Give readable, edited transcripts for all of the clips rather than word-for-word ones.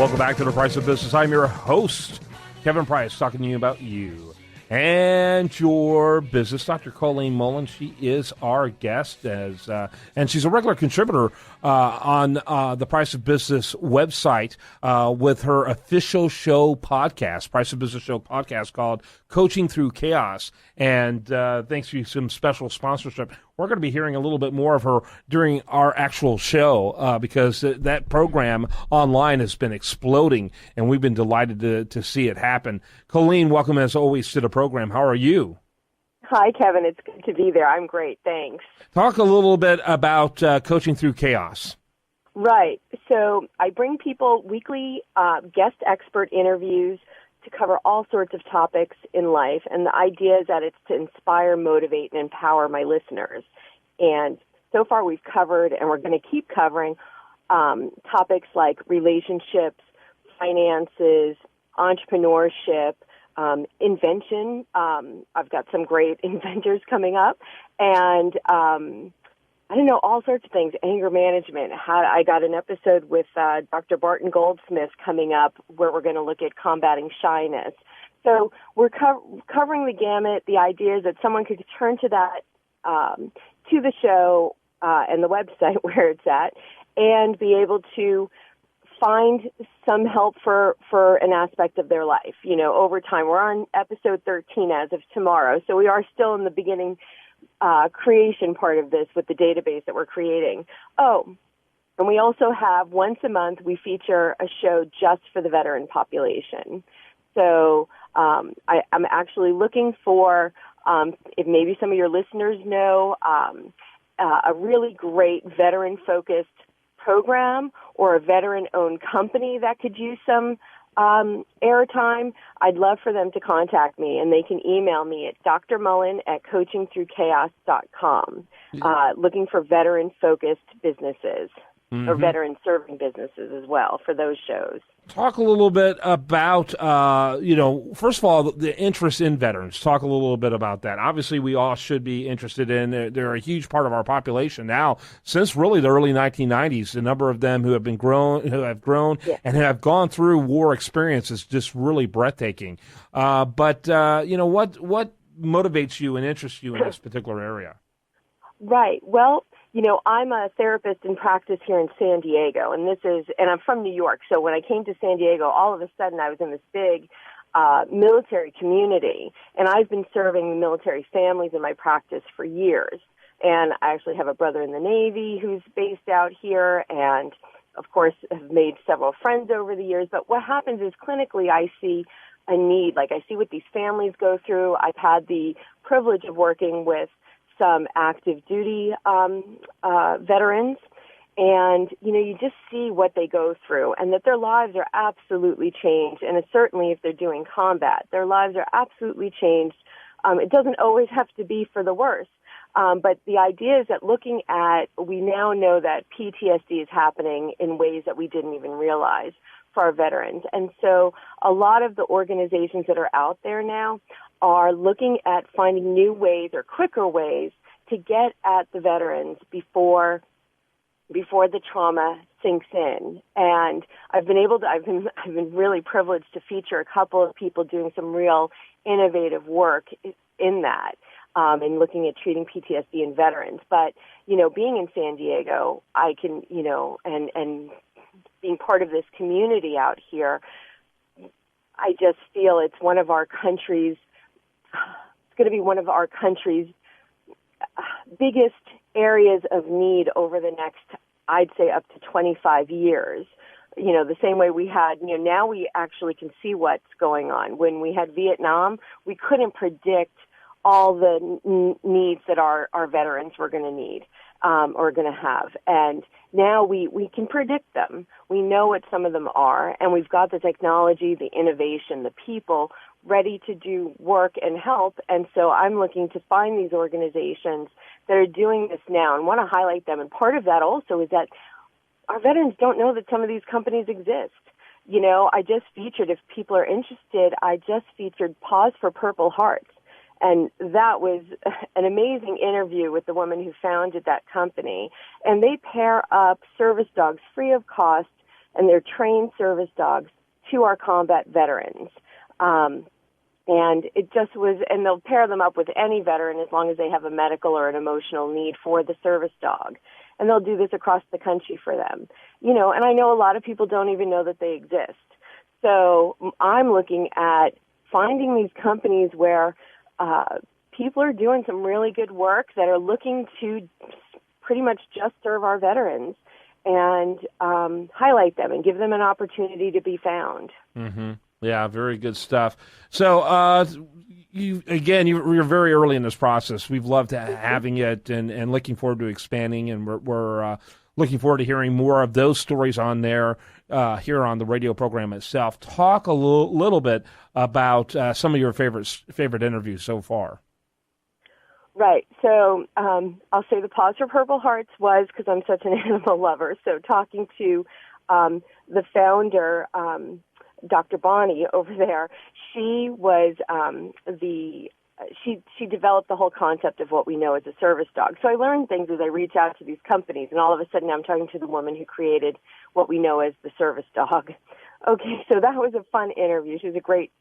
Welcome back to The Price of Business. I'm your host, Kevin Price, talking to you about you and your business. Dr. Colleen Mullen, she is our guest, and she's a regular contributor on the Price of Business website with her official show podcast, Price of Business show podcast called Coaching Through Chaos. And thanks to some special sponsorship, we're going to be hearing a little bit more of her during our actual show because that program online has been exploding, and we've been delighted to see it happen. Colleen, welcome as always to the program. How are you? Hi, Kevin. It's good to be there. I'm great. Thanks. Talk a little bit about Coaching Through Chaos. Right. So I bring people weekly guest expert interviews to cover all sorts of topics in life. And the idea is that it's to inspire, motivate, and empower my listeners. And so far we've covered, and we're going to keep covering, topics like relationships, finances, entrepreneurship, invention. I've got some great inventors coming up. And I don't know, all sorts of things, anger management. I got an episode with Dr. Barton Goldsmith coming up where we're going to look at combating shyness. So we're covering the gamut. The idea is that someone could turn to that, to the show and the website where it's at, and be able to find some help for an aspect of their life, over time. We're on episode 13 as of tomorrow, so we are still in the beginning creation part of this with the database that we're creating. Oh, and we also have once a month we feature a show just for the veteran population. So I'm actually looking for, if maybe some of your listeners know, a really great veteran-focused program or a veteran-owned company that could use some airtime. I'd love for them to contact me, and they can email me at drmullen@coachingthroughchaos.com, looking for veteran-focused businesses or veteran-serving businesses as well for those shows. Talk a little bit about, first of all, the interest in veterans. Talk a little bit about that. Obviously, we all should be interested in. They're a huge part of our population now. Since really the early 1990s, the number of them who have grown, Yes. and have gone through war experience is just really breathtaking. But what motivates you and interests you in this particular area? Right. Well, I'm a therapist in practice here in San Diego, and I'm from New York. So when I came to San Diego, all of a sudden I was in this big military community, and I've been serving the military families in my practice for years. And I actually have a brother in the Navy who's based out here, and of course have made several friends over the years. But what happens is clinically I see a need, like I see what these families go through. I've had the privilege of working with some active duty veterans, and you just see what they go through, and that their lives are absolutely changed. And certainly if they're doing combat, their lives are absolutely changed. It doesn't always have to be for the worse, but the idea is that we now know that PTSD is happening in ways that we didn't even realize for our veterans. And so a lot of the organizations that are out there now are looking at finding new ways or quicker ways to get at the veterans before the trauma sinks in. And I've been really privileged to feature a couple of people doing some real innovative work in that, and looking at treating PTSD in veterans. But, being in San Diego, I can, and being part of this community out here, I just feel it's going to be one of our country's biggest areas of need over the next, I'd say, up to 25 years. The same way we had, now we actually can see what's going on. When we had Vietnam, we couldn't predict all the needs that our veterans were going to need or going to have. And now we can predict them. We know what some of them are, and we've got the technology, the innovation, the people ready to do work and help. And so I'm looking to find these organizations that are doing this now and want to highlight them. And part of that also is that our veterans don't know that some of these companies exist. I just featured, if people are interested, Pause for Purple Hearts. And that was an amazing interview with the woman who founded that company. And they pair up service dogs free of cost and they're trained service dogs to our combat veterans. And it just was, and they'll pair them up with any veteran as long as they have a medical or an emotional need for the service dog. And they'll do this across the country for them. You know, and I know a lot of people don't even know that they exist. So I'm looking at finding these companies where people are doing some really good work that are looking to pretty much just serve our veterans and highlight them and give them an opportunity to be found. Mm-hmm. Yeah, very good stuff. So, you're very early in this process. We've loved having it and looking forward to expanding, and we're looking forward to hearing more of those stories on there here on the radio program itself. Talk a little bit about some of your favorite interviews so far. Right. So I'll say the pause for Purple Hearts was because I'm such an animal lover. So talking to the founder, Dr. Bonnie over there, she was she developed the whole concept of what we know as a service dog. So I learned things as I reach out to these companies, and all of a sudden I'm talking to the woman who created what we know as the service dog. Okay, so that was a fun interview. She was a great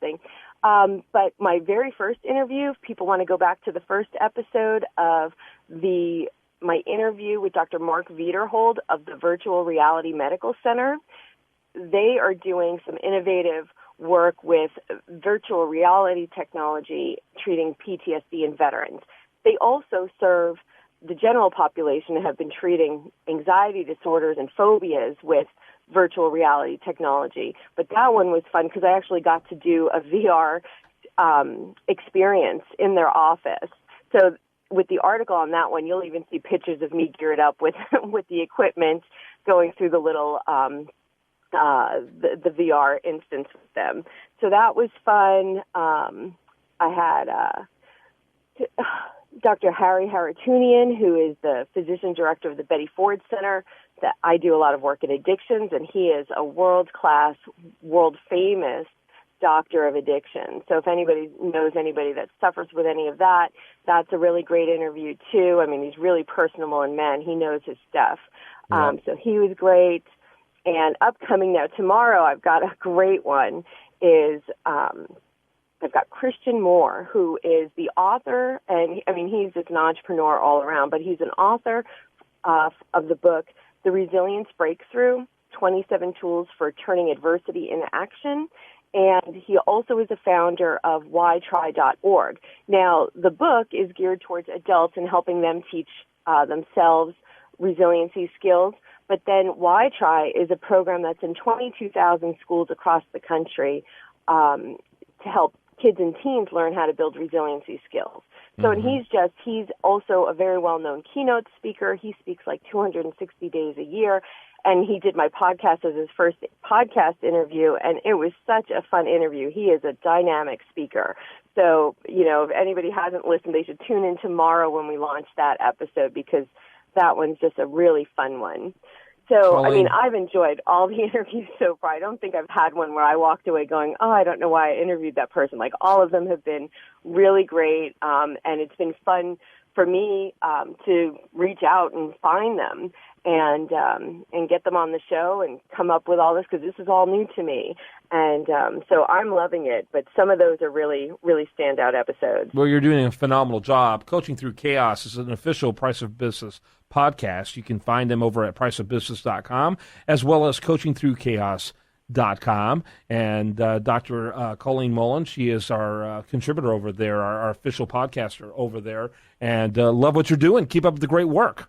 thing. But my very first interview, if people want to go back to the first episode of my interview with Dr. Mark Viederhold of the Virtual Reality Medical Center, they are doing some innovative work with virtual reality technology treating PTSD in veterans. They also serve the general population and have been treating anxiety disorders and phobias with virtual reality technology. But that one was fun because I actually got to do a VR experience in their office. So with the article on that one, you'll even see pictures of me geared up with with the equipment going through the little the VR instance with them. So that was fun. I had Dr. Harry Haratunian, who is the physician director of the Betty Ford Center. That I do a lot of work in addictions, and he is a world-class, world-famous doctor of addiction. So if anybody knows anybody that suffers with any of that, that's a really great interview too. I mean, he's really personable and he knows his stuff. Yeah. So he was great. And upcoming now, tomorrow, I've got a great one, is I've got Christian Moore, who is the author, and I mean, he's just an entrepreneur all around, but he's an author of the book, The Resilience Breakthrough, 27 Tools for Turning Adversity into Action. And he also is a founder of whytry.org. Now, the book is geared towards adults and helping them teach themselves resiliency skills. But then Why Try is a program that's in 22,000 schools across the country to help kids and teens learn how to build resiliency skills. So, and he's also a very well-known keynote speaker. He speaks like 260 days a year. And he did my podcast as his first podcast interview, and it was such a fun interview. He is a dynamic speaker. So, you know, if anybody hasn't listened, they should tune in tomorrow when we launch that episode, because that one's just a really fun one. So, Colleen, I mean, I've enjoyed all the interviews so far. I don't think I've had one where I walked away going, oh, I don't know why I interviewed that person. Like, all of them have been really great, and it's been fun for me to reach out and find them and get them on the show and come up with all this, because this is all new to me. And so I'm loving it, but some of those are really, really standout episodes. Well, you're doing a phenomenal job. Coaching Through Chaos is an official Price of Business podcast. You can find them over at priceofbusiness.com, as well as coachingthroughchaos.com. And Dr. Colleen Mullen, she is our contributor over there, our official podcaster over there, and love what you're doing. Keep up the great work.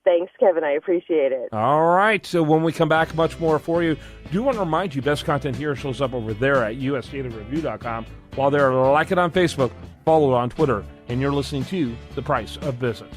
Thanks, Kevin. I appreciate it. All right. So when we come back, much more for you. Do want to remind you, best content here shows up over there at usdailyreview.com. While there, like it on Facebook, follow it on Twitter, and you're listening to The Price of Business.